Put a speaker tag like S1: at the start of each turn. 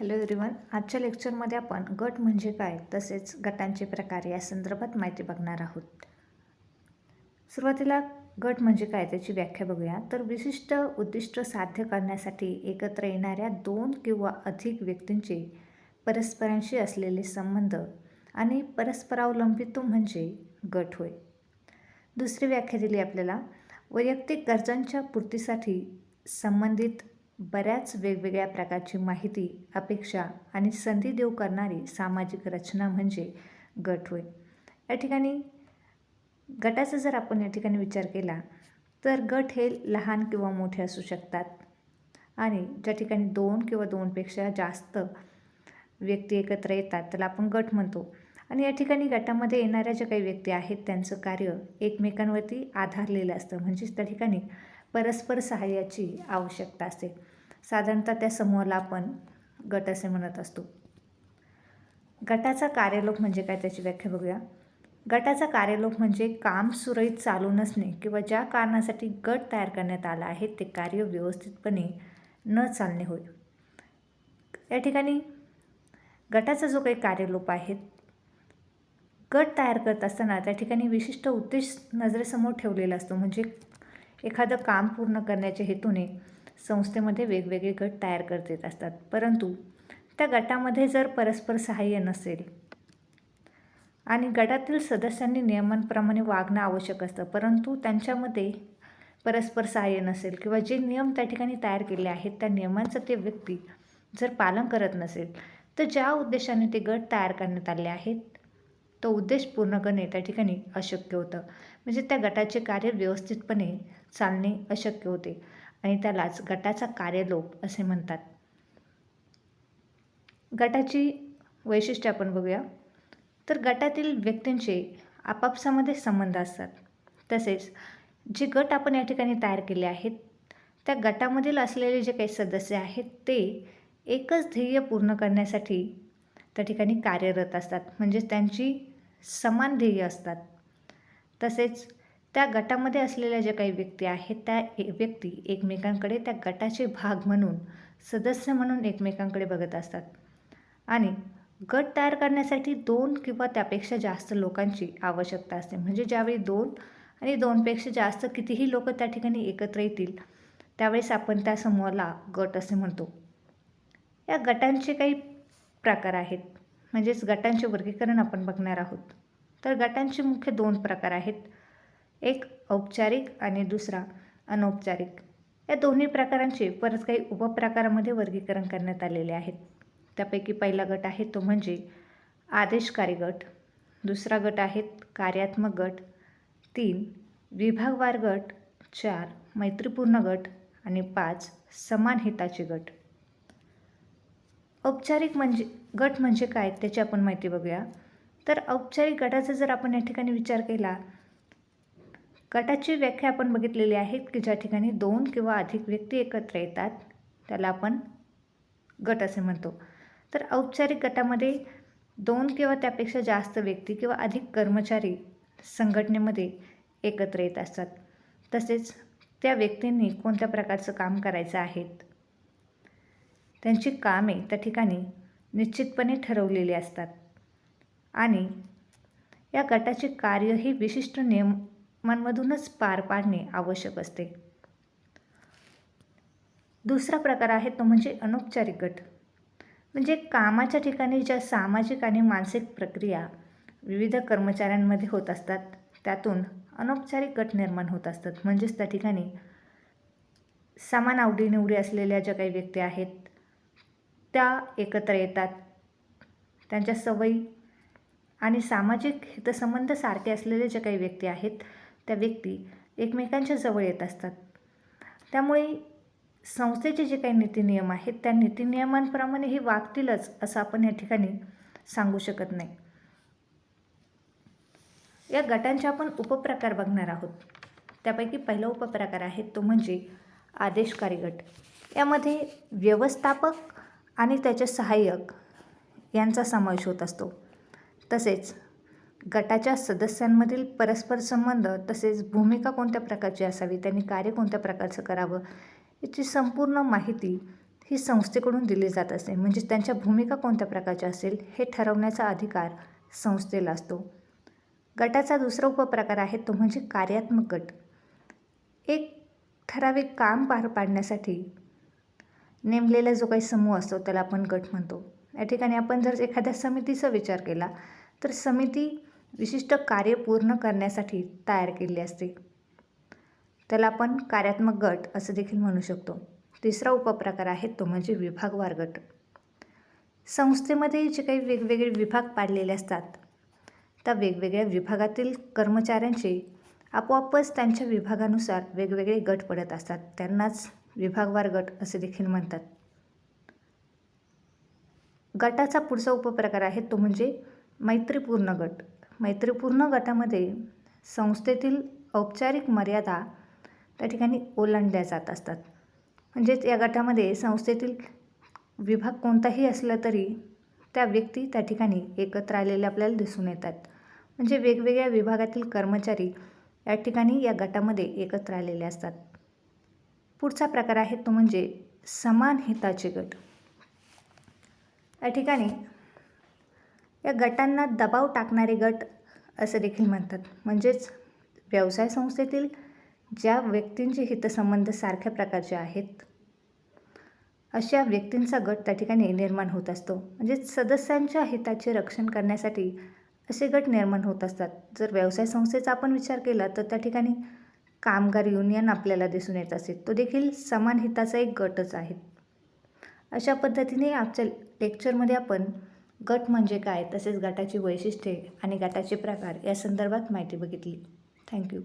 S1: Hello everyone. आजच्या लेक्चरमध्ये आपण गट म्हणजे काय तसेच गटांचे प्रकार या संदर्भात माहिती बघणार आहोत. सुरुवातीला गट म्हणजे काय त्याची व्याख्या बघूया. तर विशिष्ट उद्दिष्ट साध्य करण्यासाठी एकत्र येणाऱ्या दोन किंवा अधिक व्यक्तींचे परस्परांशी असलेले संबंध आणि परस्परावलंबित्व म्हणजे गट होय. दुसरी व्याख्या दिली आपल्याला, वैयक्तिक गरजांच्या पूर्तीसाठी संबंधित बऱ्याच वेगवेगळ्या प्रकारची माहिती, अपेक्षा आणि संधी देऊ करणारी सामाजिक रचना म्हणजे गट होय. या ठिकाणी गटाचा जर आपण या ठिकाणी विचार केला तर गट हे लहान किंवा मोठे असू शकतात आणि ज्या ठिकाणी दोन किंवा दोनपेक्षा जास्त व्यक्ती एकत्र येतात त्याला आपण गट म्हणतो. आणि या ठिकाणी गटामध्ये येणाऱ्या ज्या काही व्यक्ती आहेत त्यांचं कार्य एकमेकांवरती आधारलेलं असतं, म्हणजेच त्या ठिकाणी परस्पर सहाय्याची आवश्यकता असते. साधारणतः त्या समूहाला आपण गट असे म्हणत असतो. गटाचा कार्यलोप म्हणजे काय त्याची व्याख्या बघूया. गटाचा कार्यलोप म्हणजे काम सुरळीत चालू नसणे किंवा ज्या कारणासाठी गट तयार करण्यात आला आहे ते कार्य व्यवस्थितपणे न चालणे होय. या ठिकाणी गटाचा जो काही कार्यलोप आहे, गट तयार करत असताना त्या ठिकाणी विशिष्ट उद्देश नजरेसमोर ठेवलेला असतो. म्हणजे एखादं काम पूर्ण करण्याच्या हेतूने संस्थेमध्ये वेगवेगळे गट तयार करत येत असतात, परंतु त्या गटामध्ये जर परस्पर सहाय्य नसेल आणि गटातील सदस्यांनी नियमांप्रमाणे वागणं आवश्यक असतं, परंतु त्यांच्यामध्ये परस्पर सहाय्य नसेल किंवा जे नियम त्या ठिकाणी तयार केले आहेत त्या नियमांचं ते व्यक्ती जर पालन करत नसेल तर ज्या उद्देशाने ते गट तयार करण्यात आले आहेत तो उद्देश पूर्ण करणे त्या ठिकाणी अशक्य होतं. म्हणजे त्या गटाचे कार्य व्यवस्थितपणे चालणे अशक्य होते आणि त्यालाच गटाचा कार्यलोप असे म्हणतात. गटाची वैशिष्ट्ये आपण बघूया. तर गटातील व्यक्तींचे आपापसामध्ये संबंध असतात. तसेच जे गट आपण या ठिकाणी तयार केले आहेत त्या गटामधील असलेले जे काही सदस्य आहेत ते एकच ध्येय पूर्ण करण्यासाठी त्या ठिकाणी कार्यरत असतात, म्हणजे त्यांची समान ध्येय असतात. तसेच त्या गटामध्ये असलेल्या ज्या काही व्यक्ती आहेत त्या व्यक्ती एकमेकांकडे त्या गटाचे भाग म्हणून सदस्य म्हणून एकमेकांकडे बघत असतात आणि गट तयार करण्यासाठी दोन किंवा त्यापेक्षा जास्त लोकांची आवश्यकता असते. म्हणजे ज्यावेळी दोन आणि दोनपेक्षा जास्त कितीही लोक त्या ठिकाणी एकत्र येतील त्यावेळेस आपण त्या समूहाला गट असे म्हणतो. या गटांचे काही प्रकार आहेत, म्हणजेच गटांचे वर्गीकरण आपण बघणार आहोत. तर गटांचे मुख्य दोन प्रकार आहेत, एक औपचारिक आणि दुसरा अनौपचारिक. या दोन्ही प्रकारांचे परत काही उपप्रकारामध्ये वर्गीकरण करण्यात आलेले आहेत. त्यापैकी पहिला गट आहे तो म्हणजे आदेशकारी गट, दुसरा गट आहेत कार्यात्मक गट, 3 विभागवार गट, 4 मैत्रीपूर्ण गट आणि 5 समान हिताचे गट. औपचारिक गट म्हणजे काय त्याची आपण माहिती बघूया. तर औपचारिक गटाचा जर आपण या ठिकाणी विचार केला, गटाची व्याख्या आपण बघितलेली आहे की ज्या ठिकाणी दोन किंवा अधिक व्यक्ती एकत्र येतात त्याला आपण गट असे म्हणतो. तर औपचारिक गटामध्ये दोन किंवा त्यापेक्षा जास्त व्यक्ती किंवा अधिक कर्मचारी संघटनेमध्ये एकत्र येत असतात. तसेच त्या व्यक्तींनी कोणत्या प्रकारचं काम करायचं आहे, त्यांची कामे त्या ठिकाणी निश्चितपणे ठरवलेली असतात आणि या गटाचे कार्य ही विशिष्ट नियमांमधूनच पार पाडणे आवश्यक असते. दुसरा प्रकार आहे तो म्हणजे अनौपचारिक गट. म्हणजे कामाच्या ठिकाणी ज्या सामाजिक आणि मानसिक प्रक्रिया विविध कर्मचाऱ्यांमध्ये होत असतात त्यातून अनौपचारिक गट निर्माण होत असतात. म्हणजेच त्या ठिकाणी समान आवडीनिवडी असलेल्या ज्या काही व्यक्ती आहेत त्या एकत्र येतात, त्यांच्या सवयी आणि सामाजिक हितसंबंध सारखे असलेले जे काही व्यक्ती आहेत त्या व्यक्ती एकमेकांच्या जवळ येत असतात. त्यामुळे संस्थेचे जे काही नीतिनियम आहेत त्या नीतिनियमांप्रमाणे हे वागतीलच असं आपण या ठिकाणी सांगू शकत नाही. या गटांचे आपण उपप्रकार बघणार आहोत. त्यापैकी पहिला उपप्रकार आहे तो म्हणजे आदेशकारी गट. यामध्ये व्यवस्थापक आणि त्याचे सहाय्यक यांचा समावेश होत असतो. तसेच गटाच्या सदस्यांमधील परस्पर संबंध तसेच भूमिका कोणत्या प्रकारची असावी, त्यांनी कार्य कोणत्या प्रकारचं करावं याची संपूर्ण माहिती ही संस्थेकडून दिली जात असते. म्हणजे त्यांच्या भूमिका कोणत्या प्रकारच्या असेल हे ठरवण्याचा अधिकार संस्थेला असतो. गटाचा दुसरा उपप्रकार आहे तो म्हणजे कार्यात्मक गट. एक ठराविक काम पार पाडण्यासाठी नेमलेला जो काही समूह असतो त्याला आपण गट म्हणतो. या ठिकाणी आपण जर एखाद्या समितीचा विचार केला तर समिती विशिष्ट कार्य पूर्ण करण्यासाठी तयार केली असते. त्याला आपण कार्यात्मक गट असं देखील म्हणू शकतो. तिसरा उपप्रकार आहे तो म्हणजे विभागवार गट. संस्थेमध्ये जे काही वेगवेगळे विभाग पाडलेले असतात त्या वेगवेगळ्या विभागातील कर्मचाऱ्यांचे आपोआपच त्यांच्या विभागानुसार वेगवेगळे गट पडत असतात. त्यांनाच विभागवार गट असे देखील म्हणतात. गटाचा पुढचा उपप्रकार आहे तो म्हणजे मैत्रीपूर्ण गट. मैत्रीपूर्ण गटामध्ये संस्थेतील औपचारिक मर्यादा त्या ठिकाणी ओलांडल्या जात असतात. म्हणजेच या गटामध्ये संस्थेतील विभाग कोणताही असला तरी त्या व्यक्ती त्या ठिकाणी एकत्र आलेले आपल्याला दिसून येतात. म्हणजे वेगवेगळ्या विभागातील कर्मचारी या ठिकाणी या गटामध्ये एकत्र आलेले असतात. पुढचा प्रकार आहे तो म्हणजे समान हिताचे गट. या ठिकाणी या गटांना दबाव टाकणारे गट असं देखील म्हणतात. म्हणजेच व्यवसाय संस्थेतील ज्या व्यक्तींचे हितसंबंध सारख्या प्रकारचे आहेत अशा व्यक्तींचा गट त्या ठिकाणी निर्माण होत असतो. म्हणजे सदस्यांच्या हिताचे रक्षण करण्यासाठी असे गट निर्माण होत असतात. जर व्यवसाय संस्थेचा आपण विचार केला तर त्या ठिकाणी कामगार युनियन आपल्याला दिसून येत असेल. तो देखील समान हिताचा एक गटच आहे. अशा पद्धतीने आजच्या लेक्चरमध्ये आपण गट म्हणजे काय तसेच गटाची वैशिष्ट्ये आणि गटाचे प्रकार या संदर्भात माहिती बघितली. थँक्यू.